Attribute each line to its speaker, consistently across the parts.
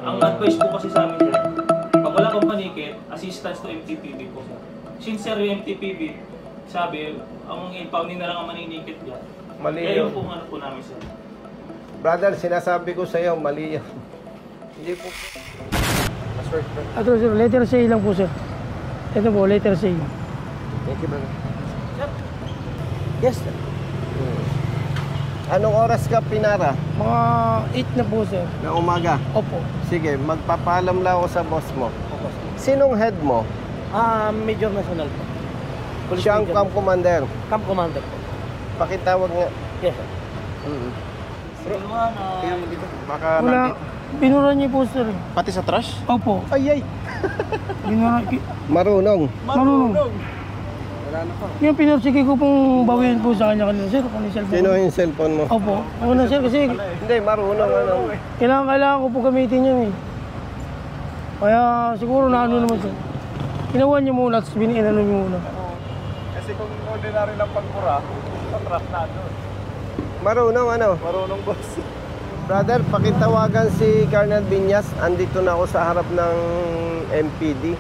Speaker 1: Ang advice po kasi sa amin sir, pag wala kang panikit, assistance to MTPB po sir. Since sir yung MTPB, sabi, ang impounding na lang ang maninikit dyan.
Speaker 2: Mali
Speaker 1: Kaya
Speaker 2: yun.
Speaker 1: yun po ano po namin sir.
Speaker 2: Brother, sinasabi ko sa'yo, mali yun. Hindi po.
Speaker 3: Ito sir, letter C lang po sir. Ito po, letter C.
Speaker 2: Thank you, brother.
Speaker 3: Yes sir.
Speaker 2: Anong oras ka pinara?
Speaker 3: Mga 8 na po sir.
Speaker 2: Na umaga?
Speaker 3: Opo.
Speaker 2: Sige, magpapaalam lang ako sa boss mo. Sinong head mo?
Speaker 3: Major National po. Police
Speaker 2: Siya ang
Speaker 3: Major.
Speaker 2: camp commander.
Speaker 3: Camp Commander po.
Speaker 2: Pakitawag nga.
Speaker 3: Yes sir.
Speaker 2: Baka
Speaker 3: Wala,
Speaker 2: nandito.
Speaker 3: binura niyo po sir.
Speaker 2: Pati sa trash?
Speaker 3: Opo.
Speaker 2: Ay, ay.
Speaker 3: Binura,
Speaker 2: Marunong.
Speaker 3: marunong. Yung pinursige ko pong bawiin po sa kanya kanina sir, kung yung cellphone.
Speaker 2: Sino yung cellphone mo?
Speaker 3: Opo. Ako na sir kasi
Speaker 2: Hindi, marunong ano.
Speaker 3: kailangan ko po gamitin yun eh. Kaya siguro na ano naman sir. Ginawa niyo muna, tapos biniinano niyo muna.
Speaker 4: Kasi kung ordinary lang pagpura, patras na doon.
Speaker 2: Marunong ano.
Speaker 4: Marunong boss.
Speaker 2: Brother, pakitawagan si Colonel Binyas. Andito na ako sa harap ng MPD.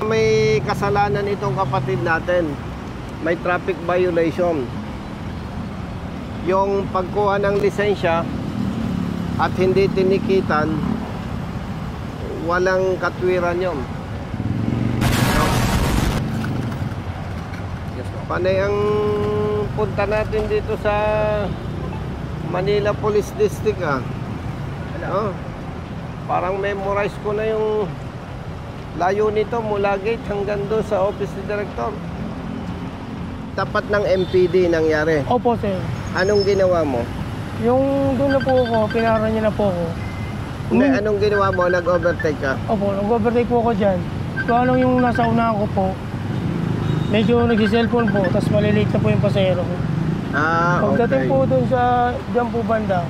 Speaker 2: May kasalanan itong kapatid natin. May traffic violation. Yung pagkuha ng lisensya at hindi tinikitan, walang katwiran yun. Panay ang punta natin dito sa Manila Police District Oh, parang memorize ko na yung layo nito mula gate hanggang doon sa office ni Director. Tapat ng MPD nangyari.
Speaker 3: Opo sir.
Speaker 2: Anong ginawa mo?
Speaker 3: Yung doon na po ako, pinara niya na po ako.
Speaker 2: Hindi, anong ginawa mo? Nag-overtake ka?
Speaker 3: Opo, nag-overtake po ako dyan. Kung anong yung nasa unahan ko po, medyo nag-cellphone po, tapos malilate na po yung pasahero ko. Pagdating
Speaker 2: Okay.
Speaker 3: po doon sa dyan po banda,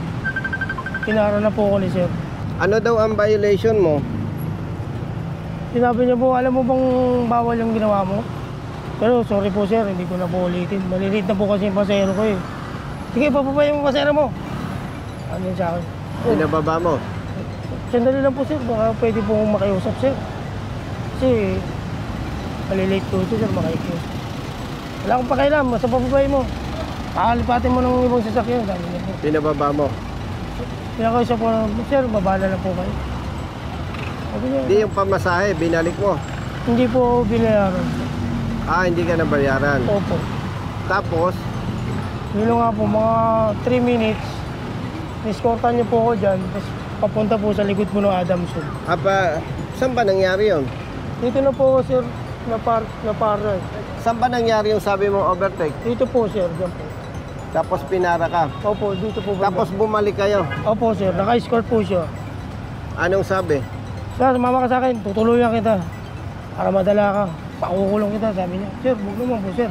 Speaker 3: pinara na po ako ni sir.
Speaker 2: Ano daw ang violation mo?
Speaker 3: Sinabi niya po, alam mo bang bawal yung ginawa mo? Pero sorry po sir, hindi ko na po ulitin. Malilate na po kasi yung pasahero ko eh. Sige, papabay yung pasahero mo. Ano yun sa akin?
Speaker 2: Binababa mo?
Speaker 3: Sandali lang po sir, baka pwede po akong makiusap sir. Kasi malilate po ito sir, makikiusap. Wala akong pakialam, basta papabay mo. Pakalipatin mo ng ibang sasakyan, sabi niya po.
Speaker 2: Binababa mo?
Speaker 3: Pinakausap po na, sir, babala na po kayo. Sabi niya,
Speaker 2: Hindi yung pamasahe, binalik mo?
Speaker 3: hindi po binayaran.
Speaker 2: Hindi ka nabayaran.
Speaker 3: Opo.
Speaker 2: Tapos,
Speaker 3: Yun nga po, mga 3 minutes, niskortan niyo po ako dyan, tapos papunta po sa likod po ng Adamson.
Speaker 2: saan ba nangyari yun?
Speaker 3: Dito na po sir, na para.
Speaker 2: Saan ba nangyari yung sabi mo overtake?
Speaker 3: Dito po sir, dyan po.
Speaker 2: Tapos pinara ka?
Speaker 3: Opo, dito po.
Speaker 2: Tapos bumalik kayo?
Speaker 3: Opo sir, naka-escort po siya.
Speaker 2: Anong sabi?
Speaker 3: Sir, sumama ka sa akin, tutuluyan kita. Para madala ka, pakukulong kita, sabi niya. Sir, huwag naman po sir.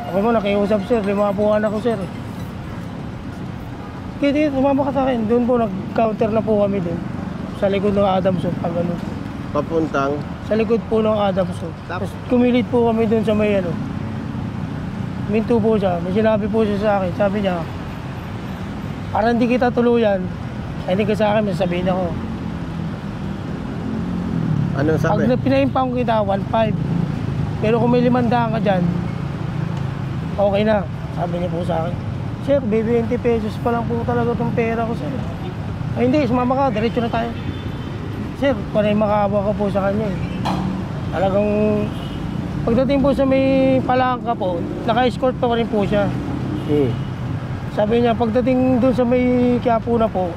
Speaker 3: Ako mo, nakiusap sir, 5 buwan ako sir. Kaya sumama ka sa akin, doon po nag-counter na po kami doon. Sa likod ng Adamson, pag ano.
Speaker 2: Papuntang?
Speaker 3: Sa likod po ng Adamson. Tapos kumilit po kami doon sa may ano. Minto po siya, may sinabi po siya sa akin. Sabi niya, para hindi kita tuluyan, ay hindi ka sa akin, may sabihin ako.
Speaker 2: Anong sabi?
Speaker 3: Pag pina-impound kita, 1.5. Pero kung may 500 ka dyan, okay na. Sabi niya po sa akin, sir, 20 pesos pa lang po talaga itong pera ko, sir. Ay hindi, sumama ka, diretso na tayo. Sir, panay makahawa ka po sa kanya eh. Talagang, pagdating po sa may palangka po, naka-escort pa rin po siya. Sabi niya, pagdating doon sa may Quiapo na po,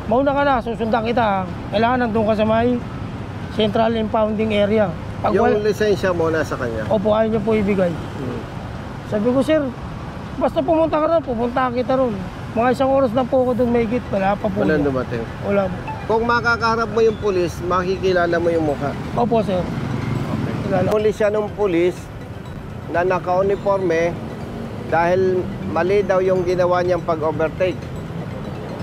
Speaker 3: mauna ka na, susundan kita. Kailangan nandun ka sa may central impounding area. Pag
Speaker 2: Yung lisensya mo nasa kanya?
Speaker 3: Opo, ayaw niya po ibigay. Sabi ko, sir, basta pumunta ka rin, pupunta kita ron. Mga 1 oras na po ako doon may higit, wala pa po.
Speaker 2: Walang dumating?
Speaker 3: Wala po.
Speaker 2: Kung makakaharap mo yung pulis, makikilala mo yung mukha?
Speaker 3: Opo, sir. Kilala.
Speaker 2: Pulis siya ng pulis na naka-uniforme dahil mali daw yung ginawa niyang pag-overtake.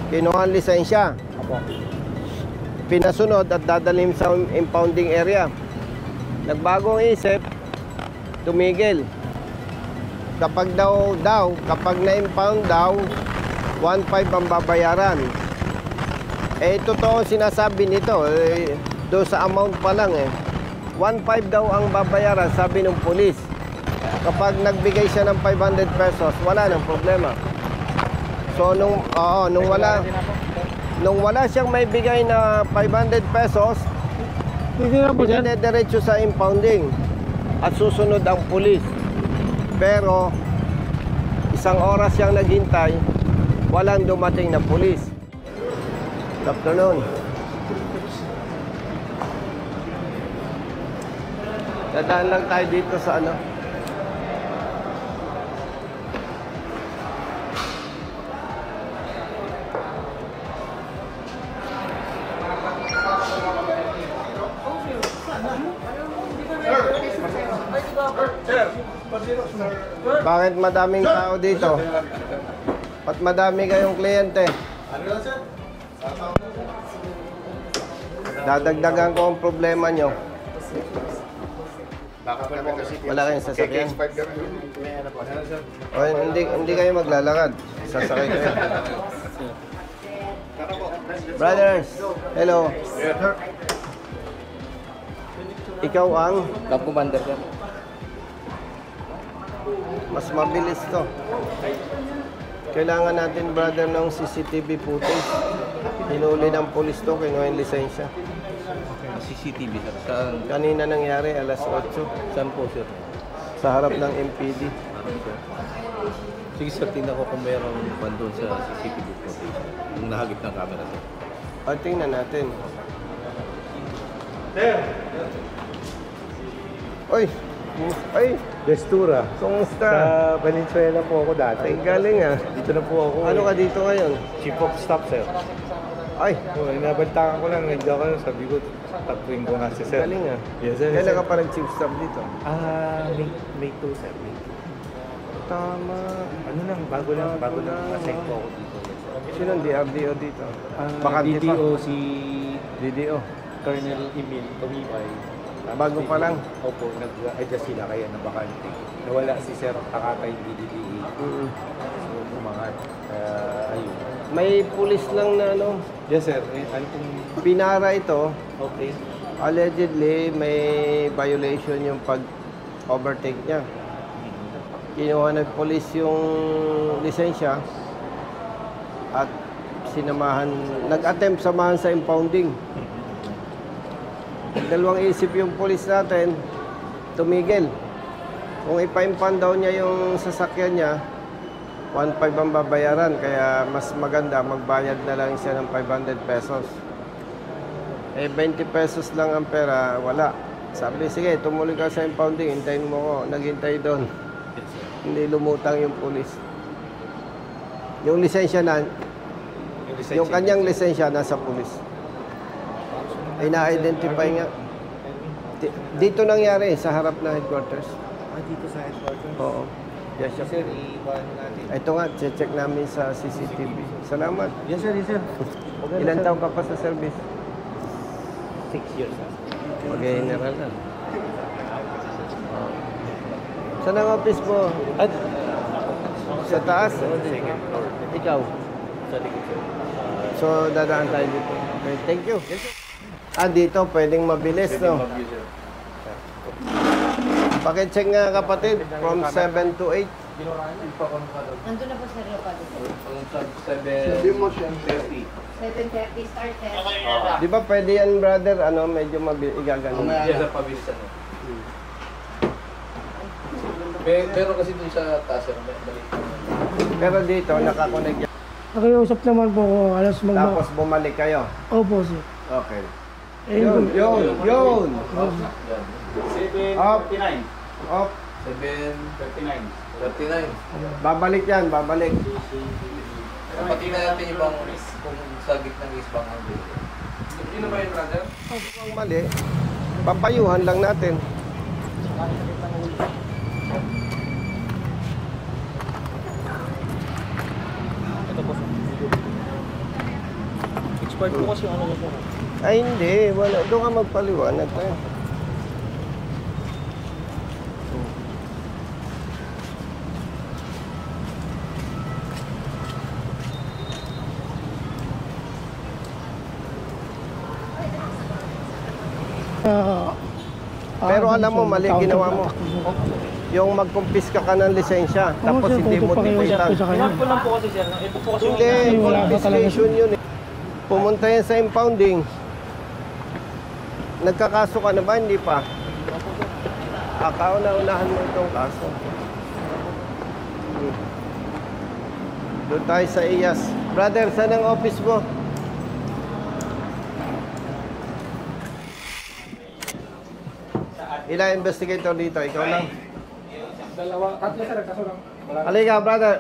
Speaker 2: Kinuha ang lisensya.
Speaker 3: Opo.
Speaker 2: Pinasunod at dadalim sa impounding area. Nagbagong isip, tumigil. Kapag kapag na-impound daw, 1.5 ang babayaran. Totoo sinasabi nito. Doon sa amount pa lang 1.5 daw ang babayaran, sabi ng pulis. Kapag nagbigay siya ng 500 pesos, wala nang problema. So nung wala siyang may bigay na 500 pesos,
Speaker 3: Pwede na po, sir.
Speaker 2: diretso sa impounding at susunod ang pulis. Pero isang oras siyang naghintay, walang dumating na pulis. Good afternoon. Dadaan lang tayo dito sa ano. Bakit madaming tao dito? At madami kayong kliyente? Dadagdagan ko ang problema nyo. Wala kayong sasakyan? O, hindi kayo maglalakad. Sasakay kayo. Brothers, hello. Ikaw ang?
Speaker 5: Cab commander, sir.
Speaker 2: Mas mabilis to. Kailangan natin, brother, ng CCTV footage. Hinuli ng pulis to, kinuha yung lisensya.
Speaker 5: CCTV, sir. Saan?
Speaker 2: Kanina nangyari, alas 8.
Speaker 5: Saan po, sir?
Speaker 2: Sa harap ng MPD.
Speaker 5: Sige, sir. Tingnan ko kung mayroong bandon sa CCTV footage. Yung nahagip ng camera, sir.
Speaker 2: O, tingnan natin. Oy! Ay!
Speaker 4: Destura.
Speaker 2: Kumusta?
Speaker 4: Sa Valenzuela po ako dati.
Speaker 2: Ay, galing
Speaker 4: Dito na po ako.
Speaker 2: Ano ka dito ngayon?
Speaker 4: Chief of Staff, sir.
Speaker 2: Ay!
Speaker 4: Inabantakan ko lang. Nandiyan ko lang. Sabi ko, tatuin ko nga si sir.
Speaker 2: Galing
Speaker 4: Yes, sir.
Speaker 2: Kailan ka pa nag-chief staff dito?
Speaker 4: May 2, sir. May 2.
Speaker 2: Tama.
Speaker 4: Ano lang, bago lang assign po ako dito.
Speaker 2: Sino ang DRDO dito? Bakante pa.
Speaker 4: DDO si
Speaker 2: DDO.
Speaker 4: Colonel Emil Tumibay.
Speaker 2: Bago pa lang.
Speaker 4: Opo, nag-adjust sila kaya nabakante. Nawala si Sir Takatay DDE. So, umangat. Ayun.
Speaker 2: May pulis lang na ano,
Speaker 4: Yes, sir. Ano pong...
Speaker 2: pinara ito.
Speaker 4: Okay.
Speaker 2: Allegedly, may violation yung pag-overtake niya. Kinuha ng pulis yung lisensya at sinamahan, nag-attempt samahan sa impounding. Dalawang isip yung pulis natin, tumigil. Kung ipa-impound daw niya yung sasakyan niya, 1.5 ang babayaran. Kaya mas maganda, magbayad na lang siya ng 500 pesos. 20 pesos lang ang pera, wala. Sabi, sige, tumuloy ka sa impounding, hintayin mo ko. Naghintay doon. Hindi lumutang yung pulis. Yung lisensya na, yung kanyang lisensya nasa pulis. Ay na-identify nga. Dito nangyari, sa harap ng headquarters.
Speaker 4: Dito sa headquarters?
Speaker 2: Oo. Yes, sir.
Speaker 4: Sir, i-ban natin.
Speaker 2: Ito nga, check namin sa CCTV. Salamat.
Speaker 4: Yes, sir. Yes, sir.
Speaker 2: Ilan taon ka pa sa service?
Speaker 4: 6 years, sir.
Speaker 2: Mag-general na. Saan ang office mo?
Speaker 4: At
Speaker 2: Sa taas?
Speaker 4: second floor.
Speaker 2: Ikaw?
Speaker 4: Sa likod, sir.
Speaker 2: So, dadaan tayo dito. Okay, thank you. Dito, pwedeng mabilis, no? Pakicheck nga, kapatid, from 7 to 8.
Speaker 6: Nandun na po sa Rio Pado.
Speaker 5: 7:30.
Speaker 6: 7:30 start eh.
Speaker 2: Di ba pwede yan, brother? Ano, medyo igaganon.
Speaker 5: Yes, sa pabilisan. Pero kasi dun sa taas, sir, balik.
Speaker 2: Pero dito, nakakonect yan.
Speaker 3: Nakiusap naman po ako, alas
Speaker 2: Tapos bumalik kayo.
Speaker 3: Opo, sir.
Speaker 2: Okay.
Speaker 3: Eh,
Speaker 2: Yun. Up.
Speaker 1: 7:39.
Speaker 2: Up.
Speaker 5: 7:39.
Speaker 2: Babalik yan, babalik.
Speaker 5: Pati na natin ibang kung sa gitna ng isbang ang dito. Sino ba yun, brother?
Speaker 2: Kung mali, papayuhan lang natin.
Speaker 1: Ito po. Expired po kasi yung ano po.
Speaker 2: Ay hindi, wala. Doon ka magpaliwanag tayo. Pero alam mo, mali ginawa mo. Yung magkumpiska ka ng lisensya, tapos hindi mo tipitan.
Speaker 1: Inap ko lang po kasi sir. Ito po kasi
Speaker 2: Hindi, confiscation yun eh. Pumunta yan sa impounding. Nagkakaso ka na ba? Hindi pa. Kauna-unahan mo itong kaso. Doon tayo sa IAS. Brother, saan ang office mo? Ilang investigator dito? Ikaw lang?
Speaker 5: Tatlo sir, kaso lang.
Speaker 2: Halika, brother.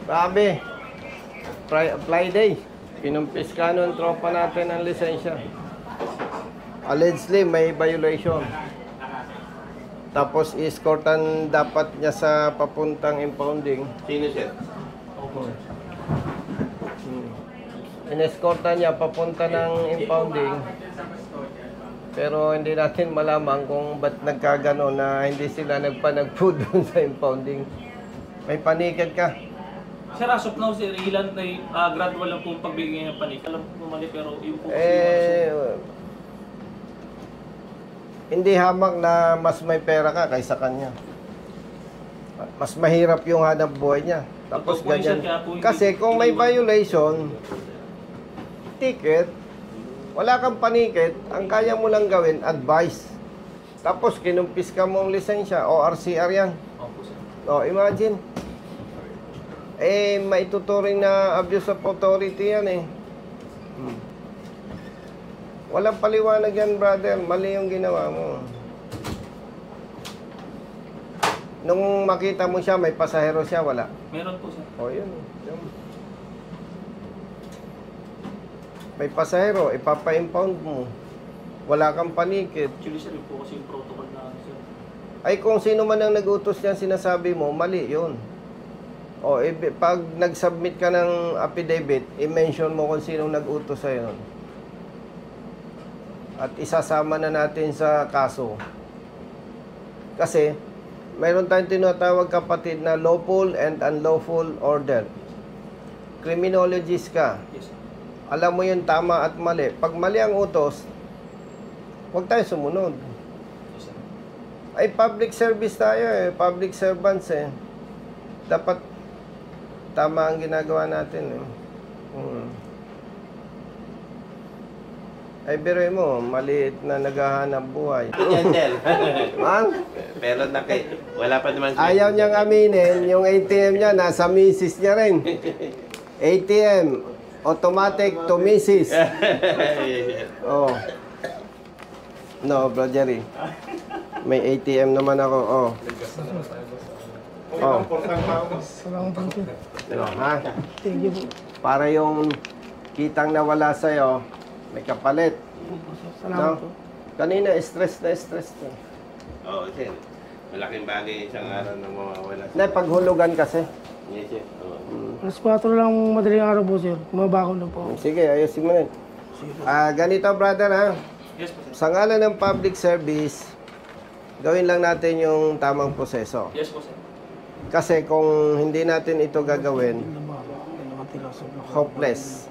Speaker 2: Grabe. Friday. Pinumpis ka nun, tropa natin ang lisensya. Allegedly, may violation. Tapos, escortan dapat niya sa papuntang impounding.
Speaker 7: Sino siya?
Speaker 2: Inescortan niya papunta ng impounding. Pero hindi natin malaman kung ba't nagkagano na hindi sila nagpanagpo doon sa impounding. May panikat ka.
Speaker 1: Sir, as of now, sir, ilan na gradual lang po pagbigay ng panik. Alam po mali, pero yung po
Speaker 2: Hindi hamak na mas may pera ka kaysa kanya. Mas mahirap yung hanap buhay niya. Tapos
Speaker 1: Totoo po yun,
Speaker 2: ganyan.
Speaker 1: sir, kaya po hindi-
Speaker 2: Kasi kung may violation, ticket, wala kang panikit, ang kaya mo lang gawin, advice. Tapos kinumpis ka mo ang lisensya, ORCR yan.
Speaker 1: Opo, sir.
Speaker 2: O, imagine. Maituturing na abuse of authority yan eh. Walang paliwanag yan, brother. Mali yung ginawa mo. Nung makita mo siya, may pasahero siya, wala.
Speaker 1: Meron po, sir.
Speaker 2: O, yun. May pasahero, ipapa-impound mo. Wala kang panikit.
Speaker 1: Actually, sir, yun po kasi yung protocol na, sir.
Speaker 2: Ay, kung sino man ang nag-utos niyan, sinasabi mo, mali yun. O, pag nag-submit ka ng affidavit, i-mention mo kung sino nag-utos sa'yo. At isasama na natin sa kaso. Kasi, mayroon tayong tinatawag kapatid na lawful and unlawful order. Criminologist ka.
Speaker 1: Yes, sir.
Speaker 2: Alam mo yung tama at mali. Pag mali ang utos, huwag tayo sumunod.
Speaker 1: Yes, sir.
Speaker 2: Ay, public service tayo eh. Public servants eh. Dapat tama ang ginagawa natin eh. Ay, biroy mo, maliit na naghahanap buhay.
Speaker 7: Yan, Del.
Speaker 2: Man,
Speaker 7: Pero wala pa naman siya.
Speaker 2: ayaw niyang aminin, yung ATM niya, nasa misis niya rin. ATM, automatic to misis. Oh. No, bro Jerry. May ATM naman ako, oh. Oh.
Speaker 3: Salamat po, sir.
Speaker 2: Ha?
Speaker 3: Thank you po.
Speaker 2: Para yung kitang nawala sa'yo, may kapalit.
Speaker 3: Salamat po.
Speaker 2: Kanina, stress na stress na.
Speaker 7: Oo, sir. Malaking bagay isang araw na mawawala.
Speaker 2: Na, paghulugan kasi.
Speaker 7: Yes, sir. Oo.
Speaker 3: Alas 4 lang madaling araw po, sir. Kumabako na po.
Speaker 2: Sige, ayusin mo rin. Ganito, brother, ha?
Speaker 1: Yes, po, sir.
Speaker 2: Sa ngalan ng public service, gawin lang natin yung tamang proseso.
Speaker 1: Yes, po, sir.
Speaker 2: Kasi kung hindi natin ito gagawin, hopeless.